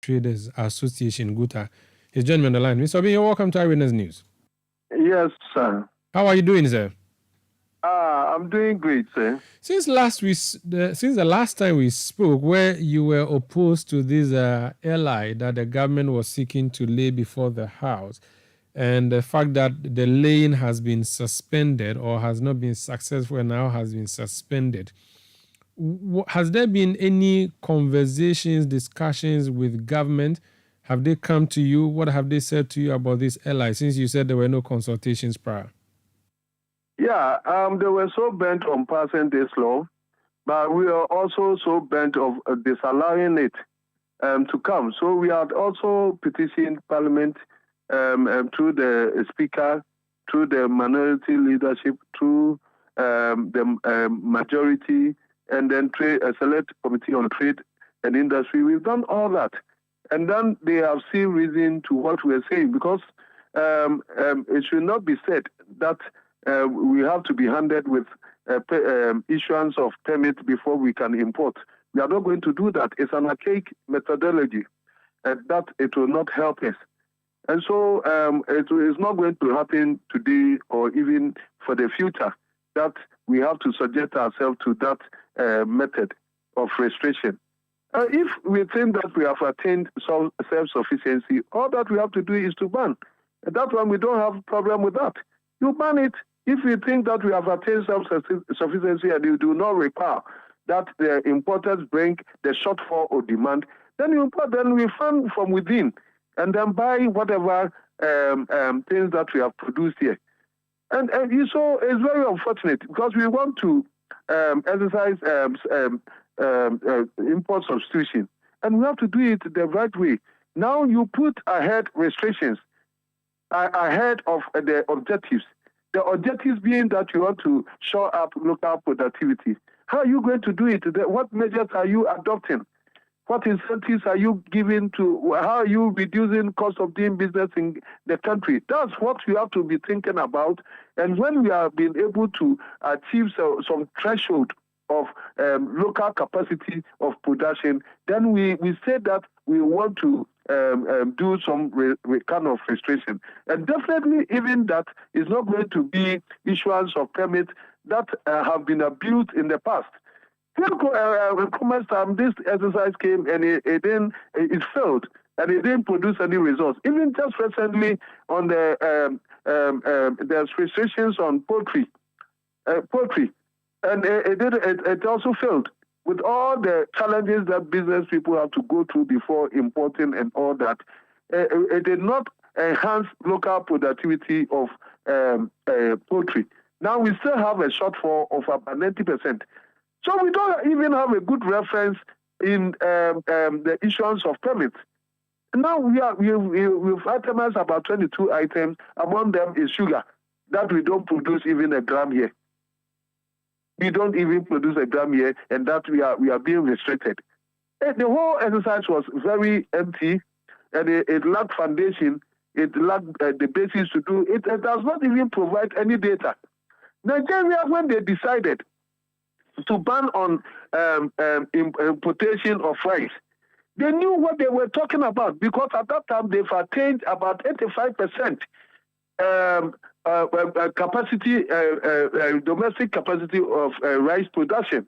Traders Association, GUTA. He's joined me on the line. Mr. Obi, you're welcome to Eyewitness News. Yes, sir. How are you doing, sir? I'm doing great, sir. Since the last time we spoke, where you were opposed to this ally that the government was seeking to lay before the House, and the fact that the laying has been suspended or has not been successful and now has been suspended, has there been any conversations, discussions with government? Have they come to you? What have they said to you about this ally, since you said there were no consultations prior? Yeah, they were so bent on passing this law, but we are also so bent of disallowing it to come. So we had also petitioned Parliament through the Speaker, through the minority leadership, through the majority, and then a select committee on trade and industry. We've done all that. And then they have seen reason to what we're saying, because it should not be said that we have to be handed with issuance of permit before we can import. We are not going to do that. It's an archaic methodology, and that it will not help us. And so it is not going to happen today or even for the future that we have to subject ourselves to that method of restriction. If we think that we have attained self-sufficiency, all that we have to do is to ban. And that one, we don't have a problem with that. You ban it. If you think that we have attained self-sufficiency and you do not require that the importers bring the shortfall or demand, then you import, then we fund from within and then buy whatever things that we have produced here. And so it's very unfortunate, because we want to exercise import substitution, and we have to do it the right way. Now you put ahead restrictions ahead of the objectives. The objectives being that you want to shore up local productivity. How are you going to do it? What measures are you adopting? What incentives are you giving to? How are you reducing cost of doing business in the country? That's what we have to be thinking about. And when we have been able to achieve some threshold of local capacity of production, then we say that we want to do some kind of restriction. And definitely, even that is not going to be issuance of permits that have been abused in the past. This exercise came and it failed, and it didn't produce any results. Even just recently on there's restrictions on poultry, and it also failed, with all the challenges that business people have to go through before importing and all that. It did not enhance local productivity of poultry. Now we still have a shortfall of about 90%. So we don't even have a good reference in the issuance of permits. Now we've itemized about 22 items. Among them is sugar, that we don't produce even a gram here. We don't even produce a gram here, and that we are being restricted. The whole exercise was very empty, and it lacked foundation. It lacked the basis to do it. It does not even provide any data. Nigeria, when they decided to ban on importation of rice, they knew what they were talking about, because at that time they've attained about 85% capacity, domestic capacity of rice production.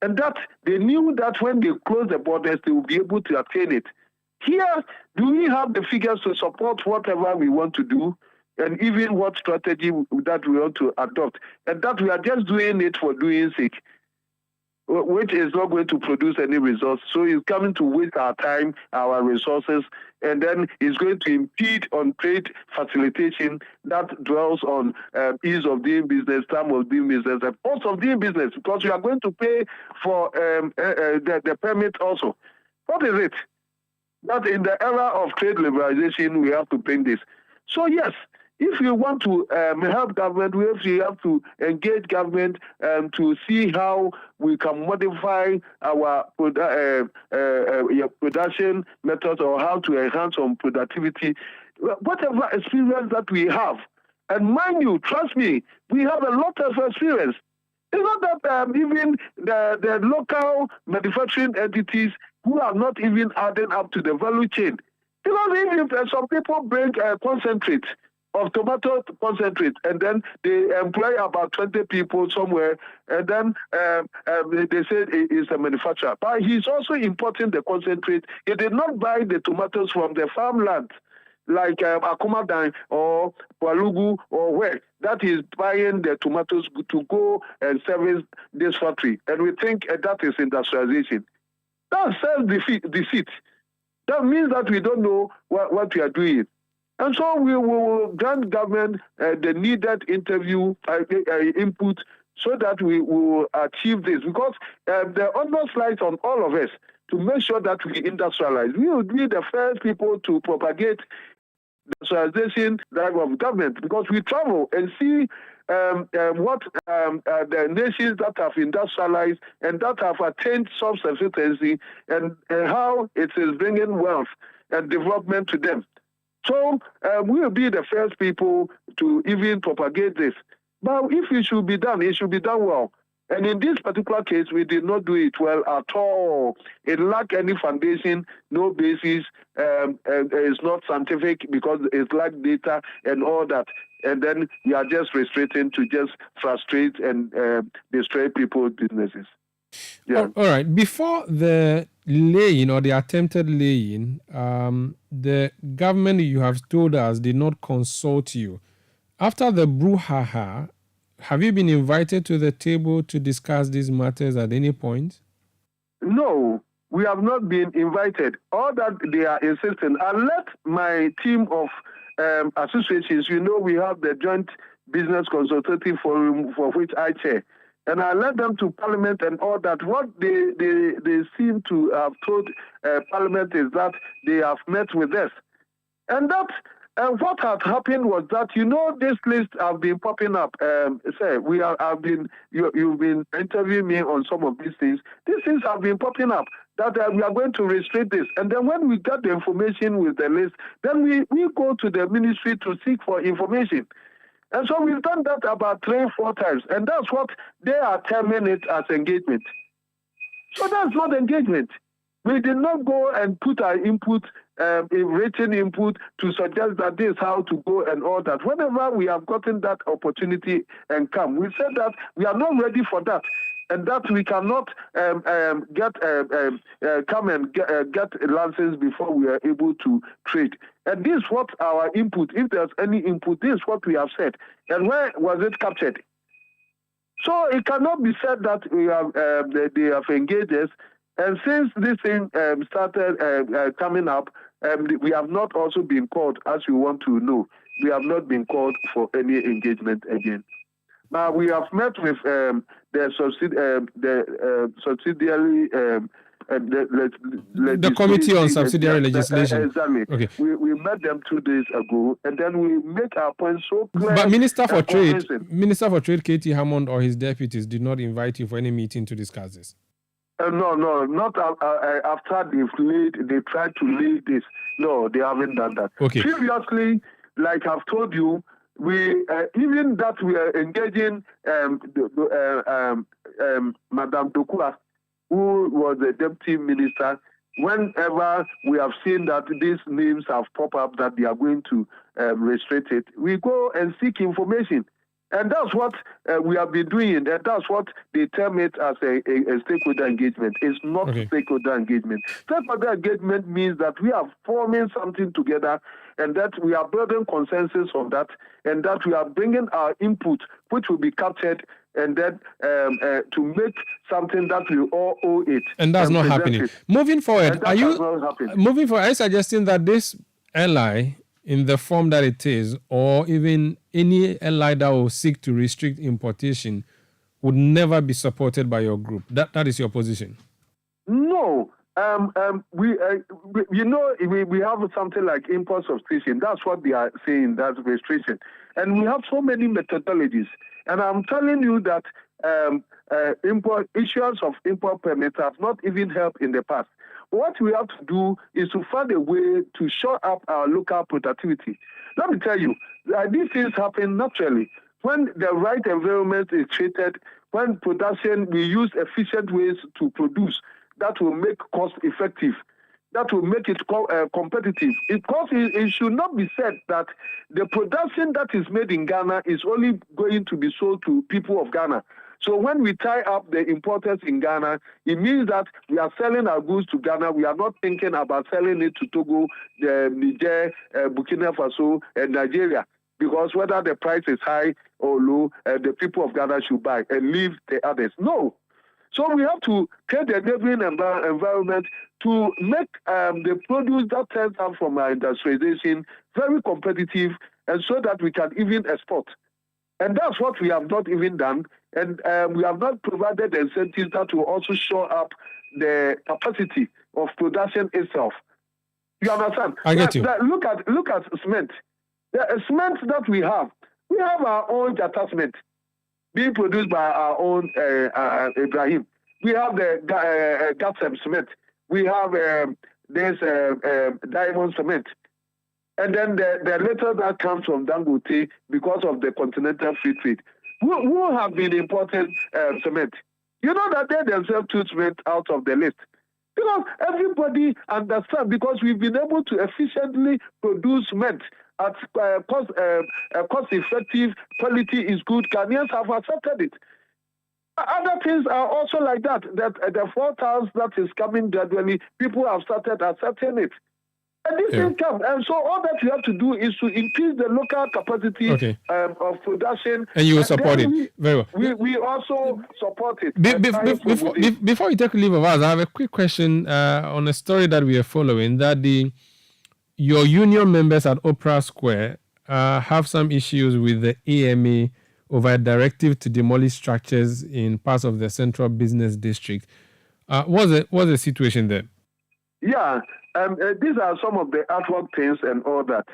And that they knew that when they close the borders, they will be able to attain it. Here, do we have the figures to support whatever we want to do, and even what strategy that we want to adopt? And that we are just doing it for doing sake, which is not going to produce any results. So it's coming to waste our time, our resources, and then it's going to impede on trade facilitation that dwells on ease of doing business, time of doing business, and cost of doing business, because you are going to pay for the permit also. What is it? That in the era of trade liberalization, we have to bring this. So yes, if you want to help government, we have to engage government to see how we can modify our production methods, or how to enhance on productivity, whatever experience that we have. And mind you, trust me, we have a lot of experience. It's not that even the local manufacturing entities who are not even adding up to the value chain. Because if some people bring concentrate of tomato concentrate, and then they employ about 20 people somewhere, and then they say it's a manufacturer. But he's also importing the concentrate. He did not buy the tomatoes from the farmland, like Akumadan or Walugu or where, that is buying the tomatoes to go and service this factory. And we think that is industrialization. That's self-deceit. That means that we don't know what we are doing. And so we will grant government the needed input so that we will achieve this. Because the onus lies on all of us to make sure that we industrialize. We will be the first people to propagate the industrialization drive of government, because we travel and see what the nations that have industrialized and that have attained self-sufficiency and how it is bringing wealth and development to them. So we will be the first people to even propagate this. But if it should be done, it should be done well. And in this particular case, we did not do it well at all. It lacked any foundation, no basis. It's not scientific because it lacked data and all that. And then we are just restricting to just frustrate and destroy people's businesses. Yeah. All right. Before the laying or the attempted laying, the government, you have told us, did not consult you. After the brouhaha, have you been invited to the table to discuss these matters at any point? No, we have not been invited. All that they are insisting, I let my team of associations, we have the Joint Business Consultative Forum for which I chair, and I led them to Parliament and all that. What they seem to have told Parliament is that they have met with us. And that what had happened was that, this list have been popping up. You've been interviewing me on some of these things. These things have been popping up, that we are going to restrict this. And then when we get the information with the list, then we go to the ministry to seek for information. And so we've done that about 3-4 times. And that's what they are terming it as engagement. So that's not engagement. We did not go and put our input, a written input, to suggest that this is how to go and all that. Whenever we have gotten that opportunity and come, we said that we are not ready for that, and that we cannot come and get a license before we are able to trade. And this is what our input, if there's any input, this is what we have said. And where was it captured? So it cannot be said that we have they have engaged us. And since this thing started coming up, we have not also been called, as you want to know. We have not been called for any engagement again. Now, we have met with the subsidiary, the Committee on Subsidiary Legislation. Exactly. Okay. We met them 2 days ago, and then we make our point so clear. But Minister for Trade, Katie Hammond, or his deputies did not invite you for any meeting to discuss this. No, not after they tried to lay this. No, they haven't done that. Okay. Previously, like I've told you, we even that we are engaging Madame Dokua, who was the deputy minister. Whenever we have seen that these names have popped up that they are going to restrict it, we go and seek information. And that's what we have been doing, and that's what they term it as a stakeholder engagement. It's not stakeholder engagement. Stakeholder engagement means that we are forming something together, and that we are building consensus on that, and that we are bringing our input, which will be captured, and then to make something that we all owe it. And that's not happening. Moving forward, are you suggesting that this ally, in the form that it is, or even any ally that will seek to restrict importation, would never be supported by your group? That is your position? No. We have something like import substitution. That's what they are saying, that's restriction. And we have so many methodologies. And I'm telling you that issuance of import permits have not even helped in the past. What we have to do is to find a way to shore up our local productivity. Let me tell you, these things happen naturally. When the right environment is created, when production, we use efficient ways to produce, that will make cost effective, that will make it competitive. Because it should not be said that the production that is made in Ghana is only going to be sold to people of Ghana. So when we tie up the importers in Ghana, it means that we are selling our goods to Ghana. We are not thinking about selling it to Togo, Niger, Burkina Faso, and Nigeria. Because whether the price is high or low, the people of Ghana should buy and leave the others. No. So we have to create the enabling environment to make the produce that turns out from our industrialization very competitive, and so that we can even export. And that's what we have not even done. And we have not provided the incentives that will also show up the capacity of production itself. You understand? I get you. Look at cement. The cement that we have our own GUTA cement being produced by our own Ibrahim. We have the GUTA cement. We have this diamond cement. And then the letter that comes from Dangote because of the continental free trade. Who have been importing cement? You know that they themselves took cement out of the list. Because everybody understands, because we've been able to efficiently produce cement at cost-effective, quality is good. Ghanaians have accepted it. Other things are also like that. That the 4,000 that is coming gradually, people have started accepting it. And this thing comes. And so all that you have to do is to increase the local capacity of production. And you will support it. Very well. We also support it. Before you take leave of us, I have a quick question on a story that we are following, that your union members at Opera Square have some issues with the AMA over a directive to demolish structures in parts of the Central Business District. What's the situation there? Yeah, these are some of the artwork things and all that.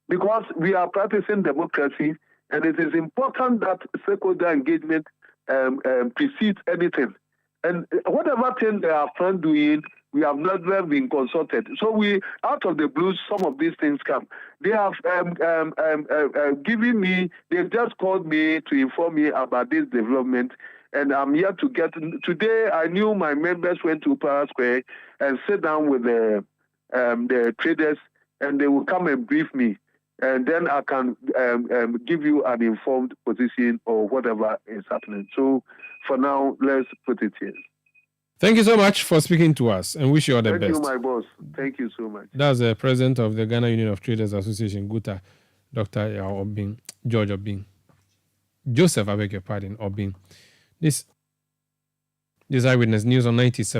Because we are practicing democracy, and it is important that stakeholder engagement precedes anything. And whatever thing they are doing, we have never been consulted. So out of the blues, some of these things come. They have given me, they've just called me to inform me about this development. And I'm here to get, today I knew my members went to Power Square and sit down with the traders, and they will come and brief me. And then I can give you an informed position or whatever is happening. So for now, let's put it here. Thank you so much for speaking to us, and wish you all the best. Thank you, my boss. Thank you so much. That's the president of the Ghana Union of Traders Association, GUTA, Dr. Obing, George Obing. Joseph, I beg your pardon, Obing. This Eyewitness News on 97.